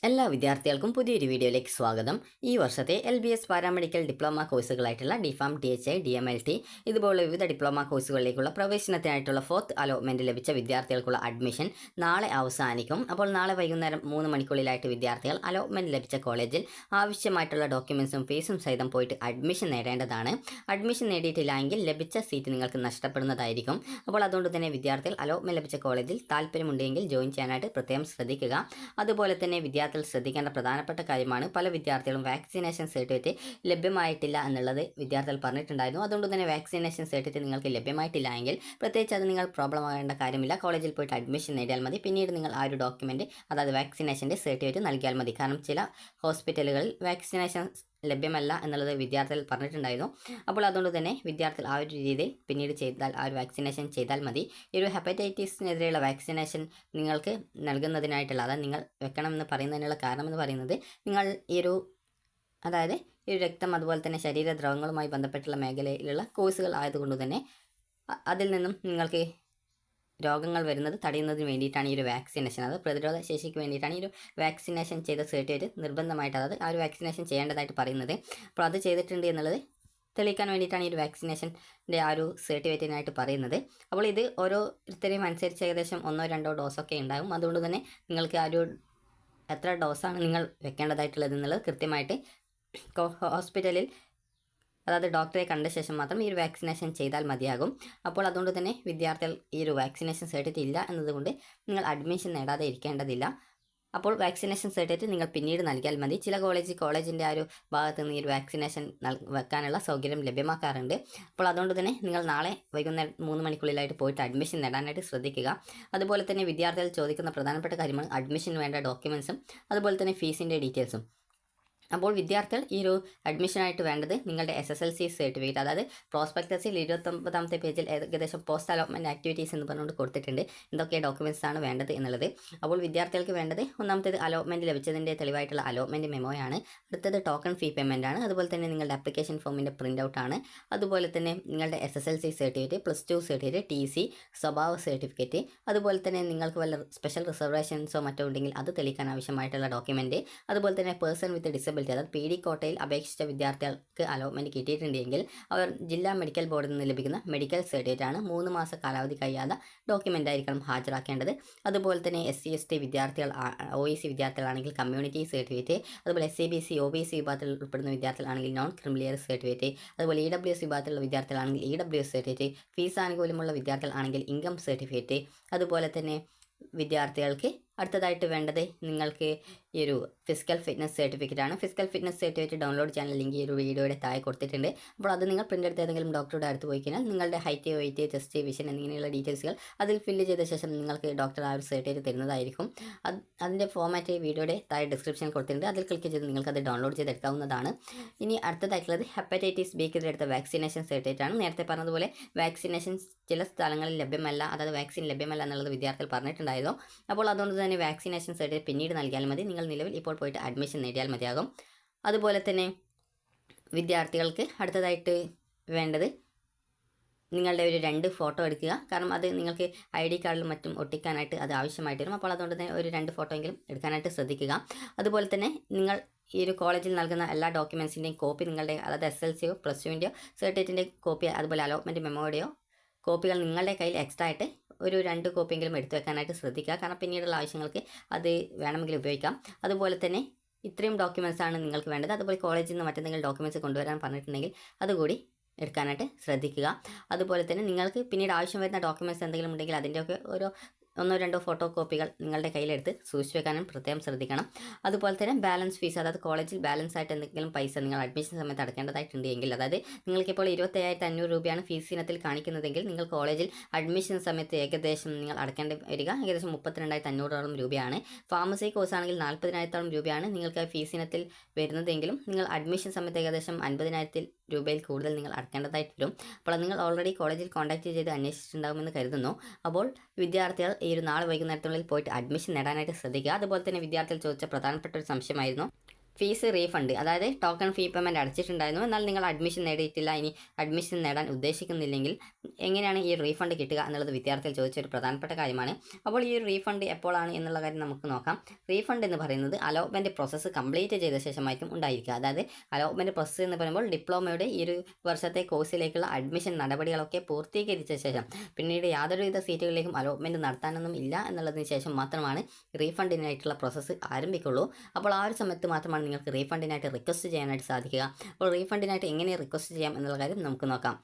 എല്ലാ വിദ്യാർത്ഥികൾക്കും പുതിയൊരു വീഡിയോയിലേക്ക് സ്വാഗതം. ഈ വർഷത്തെ LBS പാരാമെഡിക്കൽ ഡിപ്ലോമ കോഴ്സുകളായിട്ടുള്ള DPharm, THI, DMLT ഇതുപോലുള്ള വിവിധ ഡിപ്ലോമ കോഴ്സുകളിലേക്കുള്ള പ്രവേശനത്തിനായിട്ടുള്ള 4th അലോട്ട്മെൻറ്റ് ലഭിച്ച വിദ്യാർത്ഥികൾക്കുള്ള അഡ്മിഷൻ നാളെ അവസാനിക്കും. അപ്പോൾ നാളെ വൈകുന്നേരം 3 മണിക്കുള്ളിലായിട്ട് വിദ്യാർത്ഥികൾ അലോട്ട്മെൻറ്റ് ലഭിച്ച കോളേജിൽ ആവശ്യമായിട്ടുള്ള ഡോക്യുമെൻസും ഫീസും സഹിതം പോയിട്ട് അഡ്മിഷൻ നേടേണ്ടതാണ്. അഡ്മിഷൻ നേടിയിട്ടില്ലെങ്കിൽ ലഭിച്ച സീറ്റ് നിങ്ങൾക്ക് നഷ്ടപ്പെടുന്നതായിരിക്കും. അപ്പോൾ അതുകൊണ്ട് തന്നെ വിദ്യാർത്ഥികൾ അലോട്ട്മെൻറ്റ് ലഭിച്ച കോളേജിൽ താല്പര്യമുണ്ടെങ്കിൽ ജോയിൻ ചെയ്യാനായിട്ട് പ്രത്യേകം ശ്രദ്ധിക്കുക. അതുപോലെ തന്നെ വിദ്യാർത്ഥികൾ ശ്രദ്ധിക്കേണ്ട പ്രധാനപ്പെട്ട കാര്യമാണ്, പല വിദ്യാർത്ഥികളും വാക്സിനേഷൻ സർട്ടിഫിക്കറ്റ് ലഭ്യമായിട്ടില്ല എന്നുള്ളത് വിദ്യാർത്ഥികൾ പറഞ്ഞിട്ടുണ്ടായിരുന്നു. അതുകൊണ്ട് തന്നെ വാക്സിനേഷൻ സർട്ടിഫിക്കറ്റ് നിങ്ങൾക്ക് ലഭ്യമായിട്ടില്ല എങ്കിൽ പ്രത്യേകിച്ച് അത് നിങ്ങൾ പ്രോബ്ലം ആകേണ്ട കാര്യമില്ല. കോളേജിൽ പോയിട്ട് അഡ്മിഷൻ നേടിയാൽ മതി. പിന്നീട് നിങ്ങൾ ആ ഒരു ഡോക്യുമെൻറ്റ്, അതായത് വാക്സിനേഷൻ്റെ സർട്ടിഫിക്കറ്റ് നൽകിയാൽ മതി. കാരണം ചില ഹോസ്പിറ്റലുകളിൽ വാക്സിനേഷൻ ലഭ്യമല്ല എന്നുള്ളത് വിദ്യാർത്ഥികൾ പറഞ്ഞിട്ടുണ്ടായിരുന്നു. അപ്പോൾ അതുകൊണ്ട് തന്നെ വിദ്യാർത്ഥികൾ ആ ഒരു രീതിയിൽ പിന്നീട് ചെയ്താൽ, ആ ഒരു വാക്സിനേഷൻ ചെയ്താൽ മതി. ഈ ഒരു ഹെപ്പറ്റൈറ്റിസിനെതിരെയുള്ള വാക്സിനേഷൻ നിങ്ങൾക്ക് നൽകുന്നതിനായിട്ടുള്ള, അതായത് നിങ്ങൾ വെക്കണമെന്ന് പറയുന്നതിനുള്ള കാരണം എന്ന് പറയുന്നത്, നിങ്ങൾ അതായത് ഈ ഒരു രക്തം അതുപോലെ തന്നെ ശരീരദ്രവങ്ങളുമായി ബന്ധപ്പെട്ടുള്ള മേഖലയിലുള്ള കോഴ്സുകൾ ആയതുകൊണ്ട് തന്നെ അതിൽ നിന്നും നിങ്ങൾക്ക് രോഗങ്ങൾ വരുന്നത് തടയുന്നതിന് വേണ്ടിയിട്ടാണ് ഈ ഒരു വാക്സിനേഷൻ, അത് പ്രതിരോധ ശേഷിക്ക് വേണ്ടിയിട്ടാണ് ഈ ഒരു വാക്സിനേഷൻ ചെയ്ത സർട്ടിഫിക്കറ്റ് നിർബന്ധമായിട്ട്, അതായത് ആ ഒരു വാക്സിനേഷൻ ചെയ്യേണ്ടതായിട്ട് പറയുന്നത്. അപ്പോൾ അത് ചെയ്തിട്ടുണ്ട് എന്നുള്ളത് തെളിയിക്കാൻ വേണ്ടിയിട്ടാണ് ഈ ഒരു വാക്സിനേഷൻ്റെ ആ ഒരു സർട്ടിഫിക്കറ്റിനായിട്ട് പറയുന്നത്. അപ്പോൾ ഇത് ഓരോരുത്തരെയും അനുസരിച്ച് ഏകദേശം 1-2 ഡോസൊക്കെ ഉണ്ടാകും. അതുകൊണ്ട് തന്നെ നിങ്ങൾക്ക് ആ ഒരു എത്ര ഡോസാണ് നിങ്ങൾ വെക്കേണ്ടതായിട്ടുള്ളത് എന്നുള്ളത് കൃത്യമായിട്ട് ഹോസ്പിറ്റലിൽ, അതായത് ഡോക്ടറെ കണ്ട ശേഷം മാത്രം ഈ ഒരു വാക്സിനേഷൻ ചെയ്താൽ മതിയാകും. അപ്പോൾ അതുകൊണ്ട് തന്നെ വിദ്യാർത്ഥികൾ ഈ ഒരു വാക്സിനേഷൻ സർട്ടിഫിക്കറ്റ് ഇല്ല എന്നതുകൊണ്ട് നിങ്ങൾ അഡ്മിഷൻ നേടാതെ ഇരിക്കേണ്ടതില്ല. അപ്പോൾ വാക്സിനേഷൻ സർട്ടിഫിക്കറ്റ് നിങ്ങൾ പിന്നീട് നൽകിയാൽ മതി. ചില കോളേജിൻ്റെ ആ ഒരു ഭാഗത്ത് നിന്ന് ഈ ഒരു വാക്സിനേഷൻ വെക്കാനുള്ള സൗകര്യം ലഭ്യമാക്കാറുണ്ട്. അപ്പോൾ അതുകൊണ്ട് തന്നെ നിങ്ങൾ നാളെ വൈകുന്നേരം 3 മണിക്കുള്ളിലായിട്ട് പോയിട്ട് അഡ്മിഷൻ നേടാനായിട്ട് ശ്രദ്ധിക്കുക. അതുപോലെ തന്നെ വിദ്യാർത്ഥികൾ ചോദിക്കുന്ന പ്രധാനപ്പെട്ട കാര്യമാണ് അഡ്മിഷന് വേണ്ട ഡോക്യുമെൻസും അതുപോലെ തന്നെ ഫീസിൻ്റെ ഡീറ്റെയിൽസും. അപ്പോൾ വിദ്യാർത്ഥികൾ ഈ ഒരു അഡ്മിഷനായിട്ട് വേണ്ടത് നിങ്ങളുടെ SSLC സർട്ടിഫിക്കറ്റ്, അതായത് പ്രോസ്പെക്ടസിൽ 29ാമത്തെ പേജിൽ ഏകദേശം പോസ്റ്റ് അലോട്ട്മെൻറ്റ് ആക്ടിവിറ്റീസ് എന്ന് പറഞ്ഞുകൊണ്ട് കൊടുത്തിട്ടുണ്ട് എന്തൊക്കെ ഡോക്യുമെൻറ്റ്സ് ആണ് വേണ്ടത് എന്നുള്ളത്. അപ്പോൾ വിദ്യാർത്ഥികൾക്ക് വേണ്ടത് ഒന്നാമത്തേത് അലോട്ട്മെൻറ്റ് ലഭിച്ചതിൻ്റെ തെളിവായിട്ടുള്ള അലോട്ട്മെൻറ്റ് മെമ്മോയാണ്. അടുത്തത് ടോക്കൺ ഫീ പേയ്മെൻ്റ് ആണ്. അതുപോലെ തന്നെ നിങ്ങളുടെ ആപ്ലിക്കേഷൻ ഫോമിൻ്റെ പ്രിൻ്റ് ഔട്ടാണ്. അതുപോലെ തന്നെ നിങ്ങളുടെ SSLC സർട്ടിഫിക്കറ്റ്, +2 സർട്ടിഫിക്കറ്റ്, TC, സ്വഭാവ സർട്ടിഫിക്കറ്റ്, അതുപോലെ തന്നെ നിങ്ങൾക്ക് വല്ല സ്പെഷ്യൽ റിസർവേഷൻസോ മറ്റോ ഉണ്ടെങ്കിൽ അത് തെളിയിക്കാൻ ആവശ്യമായിട്ടുള്ള ഡോക്യുമെൻറ്റ്, അതുപോലെ തന്നെ പേഴ്സൺ വിത്ത് ഡിസബിലിറ്റി, അതായത് PD കോട്ടയിൽ അപേക്ഷിച്ച വിദ്യാർത്ഥികൾക്ക് അലോട്ട്മെൻറ്റ് കിട്ടിയിട്ടുണ്ടെങ്കിൽ അവർ ജില്ലാ മെഡിക്കൽ ബോർഡിൽ നിന്ന് ലഭിക്കുന്ന മെഡിക്കൽ സർട്ടിഫിക്കറ്റ് ആണ്. 3 മാസ കാലാവധി കഴിയാതെ ഡോക്യുമെൻ്റ് ആയിരിക്കണം ഹാജരാക്കേണ്ടത്. അതുപോലെ തന്നെ SC ST വിദ്യാർത്ഥികൾ, OEC വിദ്യാർത്ഥികളാണെങ്കിൽ കമ്മ്യൂണിറ്റി സർട്ടിഫിക്കറ്റ്, അതുപോലെ SCBC OBC വിഭാഗത്തിൽ ഉൾപ്പെടുന്ന വിദ്യാർത്ഥികളാണെങ്കിൽ നോൺ ക്രിമിലിയർ സർട്ടിഫിക്കറ്റ്, അതുപോലെ EWS വിഭാഗത്തിലുള്ള വിദ്യാർത്ഥികളാണെങ്കിൽ EWS സർട്ടിഫിക്കറ്റ്, ഫീസ് ആനുകൂല്യമുള്ള വിദ്യാർത്ഥികളാണെങ്കിൽ ഇൻകം സർട്ടിഫിക്കറ്റ്. അതുപോലെ തന്നെ വിദ്യാർത്ഥികൾക്ക് അടുത്തതായിട്ട് വേണ്ടത് നിങ്ങൾക്ക് ഈ ഒരു ഫിസിക്കൽ ഫിറ്റ്നസ് സർട്ടിഫിക്കറ്റ് ആണ്. ഫിസിക്കൽ ഫിറ്റ്നസ് സർട്ടിഫിക്കറ്റ് ഡൗൺലോഡ് ചെയ്യാനുള്ള ലിങ്ക് ഈ ഒരു വീഡിയോയുടെ താഴെ കൊടുത്തിട്ടുണ്ട്. അപ്പോൾ അത് നിങ്ങൾ പ്രിൻ്റ് എടുത്ത് ഏതെങ്കിലും ഡോക്ടറുടെ അടുത്ത് പോയി കഴിഞ്ഞാൽ നിങ്ങളുടെ ഹൈറ്റ്, വെയിറ്റ്, ചെസ്റ്റ്, വിഷൻ എന്നിങ്ങനെയുള്ള ഡീറ്റെയിൽസുകൾ അതിൽ ഫില്ല് ചെയ്ത ശേഷം നിങ്ങൾക്ക് ഡോക്ടർ ആ ഒരു സർട്ടിഫിക്കറ്റ് തരുന്നതായിരിക്കും. അതിൻ്റെ ഫോമാറ്റ് വീഡിയോയുടെ താഴെ ഡിസ്ക്രിപ്ഷനിൽ കൊടുത്തിട്ടുണ്ട്. അതിൽ ക്ലിക്ക് ചെയ്ത് നിങ്ങൾക്ക് അത് ഡൗൺലോഡ് ചെയ്തെടുക്കാവുന്നതാണ്. ഇനി അടുത്തതായിട്ടുള്ളത് ഹെപ്പറ്റൈറ്റിസ് ബിക്കെതിരെ എടുത്ത വാക്സിനേഷൻ സർട്ടിഫിക്കറ്റ് ആണ്. നേരത്തെ പറഞ്ഞതുപോലെ വാക്സിനേഷൻ ചില സ്ഥലങ്ങളിൽ ലഭ്യമല്ല, അതായത് വാക്സിൻ ലഭ്യമല്ല എന്നുള്ളത് വിദ്യാർത്ഥികൾ പറഞ്ഞിട്ടുണ്ടായിരുന്നു. അപ്പോൾ അതുകൊണ്ട് തന്നെ വാക്സിനേഷൻ സർട്ടിഫിക്കറ്റ് പിന്നീട് നൽകിയാൽ മതി. നിങ്ങൾ നിലവിൽ ഇപ്പോൾ പോയിട്ട് അഡ്മിഷൻ നേടിയാൽ മതിയാകും. അതുപോലെ തന്നെ വിദ്യാർത്ഥികൾക്ക് അടുത്തതായിട്ട് വേണ്ടത് നിങ്ങളുടെ ഒരു 2 ഫോട്ടോ എടുക്കുക. കാരണം അത് നിങ്ങൾക്ക് ID കാർഡിലും മറ്റും ഒട്ടിക്കാനായിട്ട് അത് ആവശ്യമായിട്ട് വരും. അപ്പോൾ അതുകൊണ്ട് തന്നെ ഒരു 2 ഫോട്ടോ എങ്കിലും എടുക്കാനായിട്ട് ശ്രദ്ധിക്കുക. അതുപോലെ തന്നെ നിങ്ങൾ ഈ ഒരു കോളേജിൽ നൽകുന്ന എല്ലാ ഡോക്യുമെൻസിൻ്റെയും കോപ്പി നിങ്ങളുടെ, അതായത് SLCയോ +2ൻ്റെയോ സർട്ടിഫിക്കറ്റിൻ്റെ കോപ്പി, അതുപോലെ അലോട്ട്മെൻറ്റ് മെമ്മോയുടെയോ കോപ്പികൾ നിങ്ങളുടെ കയ്യിൽ എക്സ്ട്രാ ആയിട്ട് ഒരു 2 കോപ്പിയെങ്കിലും എടുത്തു വെക്കാനായിട്ട് ശ്രദ്ധിക്കുക. കാരണം പിന്നീടുള്ള ആവശ്യങ്ങൾക്ക് അത് വേണമെങ്കിൽ ഉപയോഗിക്കാം. അതുപോലെ തന്നെ ഇത്രയും ഡോക്യുമെൻറ്റ്സ് ആണ് നിങ്ങൾക്ക് വേണ്ടത്. അതുപോലെ കോളേജിൽ നിന്ന് മറ്റെന്തെങ്കിലും ഡോക്യുമെൻറ്റ്സ് കൊണ്ടുവരാൻ പറഞ്ഞിട്ടുണ്ടെങ്കിൽ അതുകൂടി എടുക്കാനായിട്ട് ശ്രദ്ധിക്കുക. അതുപോലെ തന്നെ നിങ്ങൾക്ക് പിന്നീട് ആവശ്യം വരുന്ന ഡോക്യുമെൻറ്റ്സ് എന്തെങ്കിലും ഉണ്ടെങ്കിൽ അതിൻ്റെയൊക്കെ ഓരോ 1-2 ഫോട്ടോ കോപ്പികൾ നിങ്ങളുടെ കയ്യിലെടുത്ത് സൂക്ഷിച്ച് വെക്കാനും പ്രത്യേകം ശ്രദ്ധിക്കണം. അതുപോലെ തന്നെ ബാലൻസ് ഫീസ്, അതായത് കോളേജിൽ ബാലൻസ് ആയിട്ട് എന്തെങ്കിലും പൈസ നിങ്ങൾ അഡ്മിഷൻ സമയത്ത് അടക്കേണ്ടതായിട്ടുണ്ടെങ്കിൽ, അതായത് നിങ്ങൾക്കിപ്പോൾ 25,500 രൂപയാണ് ഫീസ് ഇനത്തിൽ കാണിക്കുന്നതെങ്കിൽ നിങ്ങൾ കോളേജിൽ അഡ്മിഷൻ സമയത്ത് ഏകദേശം നിങ്ങൾ അടക്കേണ്ടി വരിക ഏകദേശം 32,500ഓളം രൂപയാണ്. ഫാർമസി കോഴ്സ് ആണെങ്കിൽ 40,000ഓളം രൂപയാണ് നിങ്ങൾക്ക് ഫീസ് ഇനത്തിൽ വരുന്നതെങ്കിലും നിങ്ങൾ അഡ്മിഷൻ സമയത്ത് ഏകദേശം 50,000 രൂപയിൽ കൂടുതൽ നിങ്ങൾ അടക്കേണ്ടതായിട്ട് വരും. അപ്പോൾ നിങ്ങൾ ഓൾറെഡി കോളേജിൽ കോൺടാക്റ്റ് ചെയ്ത് അന്വേഷിച്ചിട്ടുണ്ടാകുമെന്ന് കരുതുന്നു. അപ്പോൾ വിദ്യാർത്ഥികൾ ഈ ഒരു നാളെ വൈകുന്നേരത്തിനുള്ളിൽ പോയിട്ട് അഡ്മിഷൻ നേടാനായിട്ട് ശ്രദ്ധിക്കുക. അതുപോലെ തന്നെ വിദ്യാർത്ഥികൾ ചോദിച്ച പ്രധാനപ്പെട്ട ഒരു സംശയമായിരുന്നു ഫീസ് റീഫണ്ട്, അതായത് ടോക്കൺ ഫീ പേയ്മെൻറ്റ് അടച്ചിട്ടുണ്ടായിരുന്നു, എന്നാൽ നിങ്ങൾ അഡ്മിഷൻ നേടിയിട്ടില്ല, ഇനി അഡ്മിഷൻ നേടാൻ ഉദ്ദേശിക്കുന്നില്ലെങ്കിൽ എങ്ങനെയാണ് ഈ റീഫണ്ട് കിട്ടുക എന്നുള്ളത് വിദ്യാർത്ഥികൾ ചോദിച്ചൊരു പ്രധാനപ്പെട്ട കാര്യമാണ്. അപ്പോൾ ഈ ഒരു റീഫണ്ട് എപ്പോഴാണ് എന്നുള്ള കാര്യം നമുക്ക് നോക്കാം. റീഫണ്ട് എന്ന് പറയുന്നത് അലോട്ട്മെൻറ്റ് പ്രോസസ്സ് കംപ്ലീറ്റ് ചെയ്ത ശേഷമായിരിക്കും ഉണ്ടായിരിക്കുക. അതായത് അലോട്ട്മെൻറ്റ് പ്രോസസ്സ് എന്ന് പറയുമ്പോൾ ഡിപ്ലോമയുടെ ഈ ഒരു വർഷത്തെ കോഴ്സിലേക്കുള്ള അഡ്മിഷൻ നടപടികളൊക്കെ പൂർത്തീകരിച്ച ശേഷം പിന്നീട് യാതൊരുവിധ സീറ്റുകളിലേക്കും അലോട്ട്മെൻറ്റ് നടത്താനൊന്നും ഇല്ല എന്നുള്ളതിന് ശേഷം മാത്രമാണ് റീഫണ്ടിനായിട്ടുള്ള പ്രോസസ്സ് ആരംഭിക്കുള്ളൂ. അപ്പോൾ ആ ഒരു സമയത്ത് മാത്രമാണ് നിങ്ങൾക്ക് റീഫണ്ടിനായിട്ട് റിക്വസ്റ്റ് ചെയ്യാനായിട്ട് സാധിക്കുക. അപ്പോൾ റീഫണ്ടിനായിട്ട് എങ്ങനെ റിക്വസ്റ്റ് ചെയ്യാം എന്നുള്ള കാര്യം നമുക്ക് നോക്കാം.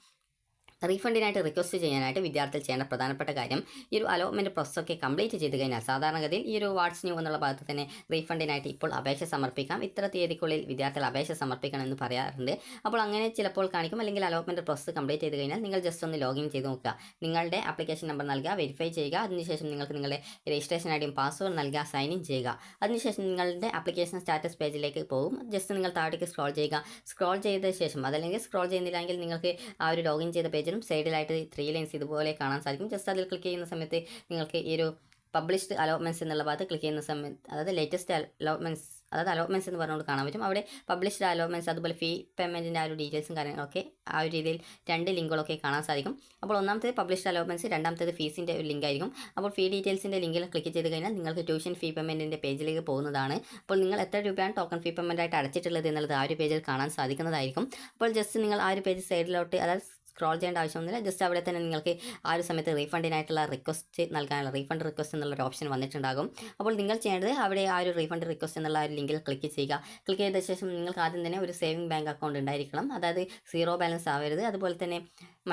റീഫണ്ടിനായിട്ട് റിക്വസ്റ്റ് ചെയ്യാനായിട്ട് വിദ്യാർത്ഥികൾ ചെയ്യേണ്ട പ്രധാനപ്പെട്ട കാര്യം, ഈ ഒരു അലോട്ട്മെൻറ്റ് പ്രോസസ്സൊക്കെ കംപ്ലീറ്റ് ചെയ്ത് കഴിഞ്ഞാൽ സാധാരണഗതിയിൽ ഈ ഒരു വാട്സ് ന്യൂ എന്നുള്ള ഭാഗത്ത് തന്നെ റീഫണ്ടിനായിട്ട് ഇപ്പോൾ അപേക്ഷ സമർപ്പിക്കാം, ഇത്ര തീയതിക്കുള്ളിൽ വിദ്യാർത്ഥികൾ അപേക്ഷ സമർപ്പിക്കണം എന്ന് പറയാറുണ്ട്. അപ്പോൾ അങ്ങനെ ചിലപ്പോൾ കാണിക്കും. അല്ലെങ്കിൽ അലോട്ട്മെൻറ്റ് പ്രോസസ്സ് കംപ്ലീറ്റ് ചെയ്ത് കഴിഞ്ഞാൽ നിങ്ങൾ ജസ്റ്റ് ഒന്ന് ലോഗിൻ ചെയ്ത് നോക്കുക, നിങ്ങളുടെ ആപ്ലിക്കേഷൻ നമ്പർ നൽകുക, വെരിഫൈ ചെയ്യുക, അതിനുശേഷം നിങ്ങൾക്ക് നിങ്ങളുടെ രജിസ്ട്രേഷൻ ഐഡിയും പാസ്വേഡ് നൽകുക, സൈൻ ഇൻ ചെയ്യുക. അതിനുശേഷം നിങ്ങളുടെ ആപ്ലിക്കേഷൻ സ്റ്റാറ്റസ് പേജിലേക്ക് പോകും. ജസ്റ്റ് നിങ്ങൾ താഴേക്ക് സ്ക്രോൾ ചെയ്യുക. സ്ക്രോൾ ചെയ്ത ശേഷം, അതല്ലെങ്കിൽ സ്ക്രോൾ ചെയ്യുന്നില്ലെങ്കിൽ നിങ്ങൾക്ക് ആ ഒരു ലോഗിൻ ചെയ്ത പേജിൽ സൈഡിലായിട്ട് 3 ലൈൻസ് ഇതുപോലെ കാണാൻ സാധിക്കും. ജസ്റ്റ് അതിൽ ക്ലിക്ക് ചെയ്യുന്ന സമയത്ത് നിങ്ങൾക്ക് ഈ ഒരു പബ്ലിഷ്ഡ് അലോട്ട്മെൻറ്റ്സ് എന്നുള്ള ഭാഗത്ത് ക്ലിക്ക് ചെയ്യുന്ന സമയത്ത്, അതായത് ലേറ്റസ്റ്റ് അലോട്ട്മെൻറ്റ്സ്, അതായത് അലോട്ട്മെൻറ്റ്സ് എന്ന് പറഞ്ഞുകൊണ്ട് കാണാൻ പറ്റും. അവിടെ പബ്ലിഷ്ഡ് അലോട്ട്മെൻറ്റ്സ്, അതുപോലെ ഫീ പേയ്മെൻറ്റിൻ്റെ ആ ഒരു ഡീറ്റെയിൽസും കാര്യങ്ങളൊക്കെ ആ ഒരു രീതിയിൽ 2 ലിങ്കുകളൊക്കെ കാണാൻ സാധിക്കും. അപ്പോൾ ഒന്നാമത്തേത് പബ്ലിഷ്ഡ് അലോട്ട്മെൻറ്റ്സ്, രണ്ടാമത്തേത് ഫീസിൻ്റെ ഒരു ലിങ്ക് ആയിരിക്കും. അപ്പോൾ ഫീ ഡീറ്റെയിൽസിൻ്റെ ലിങ്കിൽ ക്ലിക്ക് ചെയ്ത് കഴിഞ്ഞാൽ നിങ്ങൾക്ക് ട്യൂഷൻ ഫീ പേയ്മെൻറ്റിൻ്റെ പേജിലേക്ക് പോകുന്നതാണ്. അപ്പോൾ നിങ്ങൾ എത്ര രൂപയാണ് ടോക്കൺ ഫീ പേയ്മെൻറ്റായിട്ട് അടച്ചിട്ടുള്ളത് എന്നുള്ളത് ആ ഒരു പേജിൽ കാണാൻ സാധിക്കുന്നതായിരിക്കും. അപ്പോൾ ജസ്റ്റ് നിങ്ങൾ ആ ഒരു പേജ് സൈഡിലോട്ട്, അതായത് സ്ക്രോൾ ചെയ്യേണ്ട ആവശ്യമൊന്നുമില്ല, ജസ്റ്റ് അവിടെ തന്നെ നിങ്ങൾക്ക് ആ ഒരു സമയത്ത് റീഫണ്ടിനായിട്ടുള്ള റിക്വസ്റ്റ് നൽകാനുള്ള റീഫണ്ട് റിക്വസ്റ്റ് എന്നുള്ളൊരു ഓപ്ഷൻ വന്നിട്ടുണ്ടാകും. അപ്പോൾ നിങ്ങൾ ചെയ്യേണ്ടത് അവിടെ ആ ഒരു റീഫണ്ട് റിക്വസ്റ്റ് എന്നുള്ള ഒരു ലിങ്കിൽ ക്ലിക്ക് ചെയ്യുക. ക്ലിക്ക് ചെയ്ത ശേഷം നിങ്ങൾക്ക് ആദ്യം തന്നെ ഒരു സേവിംഗ് ബാങ്ക് അക്കൗണ്ട് ഉണ്ടായിരിക്കണം, അതായത് 0 ബാലൻസ് ആവരുത്, അതുപോലെ തന്നെ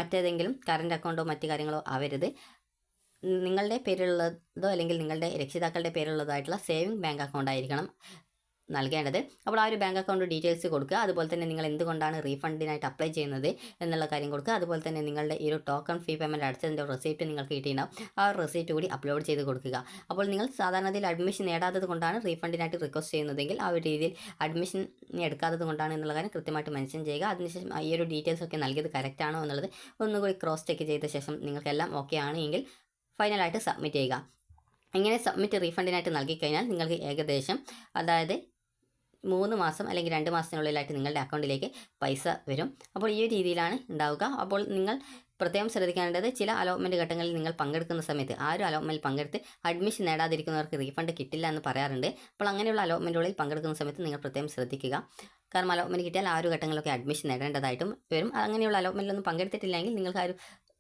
മറ്റേതെങ്കിലും കറണ്ട് അക്കൗണ്ടോ മറ്റു കാര്യങ്ങളോ ആവരുത്. നിങ്ങളുടെ പേരിലുള്ളതോ അല്ലെങ്കിൽ നിങ്ങളുടെ രക്ഷിതാക്കളുടെ പേരിലുള്ളതായിട്ടുള്ള സേവിംഗ് ബാങ്ക് അക്കൗണ്ട് ആയിരിക്കണം നൽകേണ്ടത്. അപ്പോൾ ആ ഒരു ബാങ്ക് അക്കൗണ്ട് ഡീറ്റെയിൽസ് കൊടുക്കുക. അതുപോലെ തന്നെ നിങ്ങൾ എന്തുകൊണ്ടാണ് റീഫണ്ടിനായിട്ട് അപ്ലൈ ചെയ്യുന്നത് എന്നുള്ള കാര്യം കൊടുക്കുക. അതുപോലെ തന്നെ നിങ്ങളുടെ ഈ ഒരു ടോക്കൺ ഫീ പേയ്മെൻറ്റ് അടച്ചതിൻ്റെ റെസിപ്റ്റ് നിങ്ങൾക്ക് കിട്ടിയിട്ടുണ്ടാവും, ആ ഒരു റെസിപ്റ്റ് കൂടി അപ്ലോഡ് ചെയ്ത് കൊടുക്കുക. അപ്പോൾ നിങ്ങൾ സാധാരണയിൽ അഡ്മിഷൻ നേടാത്തത് കൊണ്ടാണ് റീഫണ്ടിനായിട്ട് റിക്വസ്റ്റ് ചെയ്യുന്നതെങ്കിൽ ആ ഒരു രീതിയിൽ അഡ്മിഷൻ എടുക്കാത്തത് കൊണ്ടാണ് എന്നുള്ള കാര്യം കൃത്യമായിട്ട് മെൻഷൻ ചെയ്യുക. അതിനുശേഷം ഈ ഒരു ഡീറ്റെയിൽസ് ഒക്കെ നൽകിയത് കറക്റ്റ് ആണോ എന്നുള്ളത് ഒന്നുകൂടി ക്രോസ് ചെക്ക് ചെയ്ത ശേഷം നിങ്ങൾക്കെല്ലാം ഓക്കെ ആണെങ്കിൽ ഫൈനലായിട്ട് സബ്മിറ്റ് ചെയ്യുക. ഇങ്ങനെ സബ്മിറ്റ് റീഫണ്ടിനായിട്ട് നൽകിക്കഴിഞ്ഞാൽ നിങ്ങൾക്ക് ഏകദേശം, അതായത് 3 മാസം അല്ലെങ്കിൽ 2 മാസത്തിനുള്ളിലായിട്ട് നിങ്ങളുടെ അക്കൗണ്ടിലേക്ക് പൈസ വരും. അപ്പോൾ ഈ ഒരു രീതിയിലാണ് ഉണ്ടാവുക. അപ്പോൾ നിങ്ങൾ പ്രത്യേകം ശ്രദ്ധിക്കേണ്ടത്, ചില അലോട്ട്മെൻറ്റ് ഘട്ടങ്ങളിൽ നിങ്ങൾ പങ്കെടുക്കുന്ന സമയത്ത് ആ ഒരു അലോട്ട്മെൻറ്റിൽ പങ്കെടുത്ത് അഡ്മിഷൻ നേടാതിരിക്കുന്നവർക്ക് റീഫണ്ട് കിട്ടില്ല എന്ന് പറയാറുണ്ട്. അപ്പോൾ അങ്ങനെയുള്ള അലോട്ട്മെൻറ്റുകളിൽ പങ്കെടുക്കുന്ന സമയത്ത് നിങ്ങൾ പ്രത്യേകം ശ്രദ്ധിക്കുക. കാരണം അലോട്ട്മെൻറ്റ് കിട്ടിയാൽ ആ ഒരു ഘട്ടങ്ങളിലൊക്കെ അഡ്മിഷൻ നേടേണ്ടതായിട്ടും വരും. അങ്ങനെയുള്ള അലോട്ട്മെൻറ്റിലൊന്നും പങ്കെടുത്തിട്ടില്ലെങ്കിൽ നിങ്ങൾക്ക് ആ ഒരു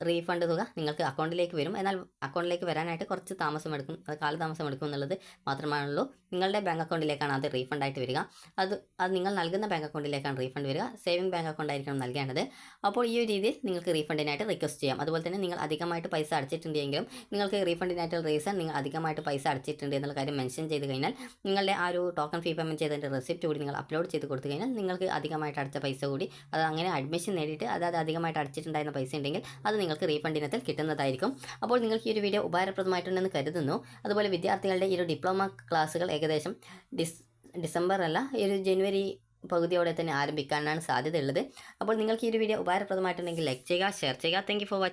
റീഫണ്ട് തുക നിങ്ങൾക്ക് അക്കൗണ്ടിലേക്ക് വരും. എന്നാൽ അക്കൗണ്ടിലേക്ക് വരാനായിട്ട് കുറച്ച് താമസമെടുക്കും, അത് കാലതാമസം എടുക്കും എന്നുള്ളത് മാത്രമാണുള്ളൂ. നിങ്ങളുടെ ബാങ്ക് അക്കൗണ്ടിലേക്കാണ് അത് റീഫണ്ടായിട്ട് വരിക. അത് നിങ്ങൾ നൽകുന്ന ബാങ്ക് അക്കൗണ്ടിലേക്കാണ് റീഫണ്ട് വരിക. സേവിംഗ് ബാങ്ക് അക്കൗണ്ട് ആയിരിക്കണം നൽകേണ്ടത്. അപ്പോൾ ഈ ഒരു രീതിയിൽ നിങ്ങൾക്ക് റീഫണ്ടിനായിട്ട് റിക്വസ്റ്റ് ചെയ്യാം. അതുപോലെ തന്നെ നിങ്ങൾ അധികമായിട്ട് പൈസ അടച്ചിട്ടുണ്ടെങ്കിലും നിങ്ങൾക്ക് റീഫണ്ടിനായിട്ടുള്ള റീസൺ നിങ്ങൾ അധികമായിട്ട് പൈസ അടച്ചിട്ടുണ്ട് എന്നുള്ള കാര്യം മെൻഷൻ ചെയ്ത് കഴിഞ്ഞാൽ നിങ്ങളുടെ ആ ഒരു ടോക്കൺ ഫീ പേയ്മെൻറ്റ് ചെയ്തതിൻ്റെ റെസിപ്റ്റ് കൂടി നിങ്ങൾ അപ്ലോഡ് ചെയ്ത് കൊടുത്തു കഴിഞ്ഞാൽ നിങ്ങൾക്ക് അധികമായിട്ട് അടച്ച പൈസ കൂടി, അത് അങ്ങനെ അഡ്മിഷൻ നേടിയിട്ട് അതായത് അധികമായിട്ട് അടച്ചിട്ടുണ്ടായിരുന്ന പൈസ ഉണ്ടെങ്കിൽ അത് നിങ്ങൾക്ക് റീഫണ്ടിനത്തിൽ കിട്ടുന്നതായിരിക്കും. അപ്പോൾ നിങ്ങൾക്ക് ഈ ഒരു വീഡിയോ ഉപകാരപ്രദമായിട്ടുണ്ടെന്ന് കരുതുന്നു. അതുപോലെ വിദ്യാർത്ഥികളുടെ ഈ ഒരു ഡിപ്ലോമ ക്ലാസ്സുകൾ ഏകദേശം ഡിസംബർ അല്ല, ഈ ഒരു ജനുവരി പകുതിയോടെ തന്നെ ആരംഭിക്കാനാണ് സാധ്യതയുള്ളത്. അപ്പോൾ നിങ്ങൾക്ക് ഈ ഒരു വീഡിയോ ഉപകാരപ്രദമായിട്ടുണ്ടെങ്കിൽ ലൈക്ക് ചെയ്യുക, ഷെയർ ചെയ്യുക. Thank you for watching.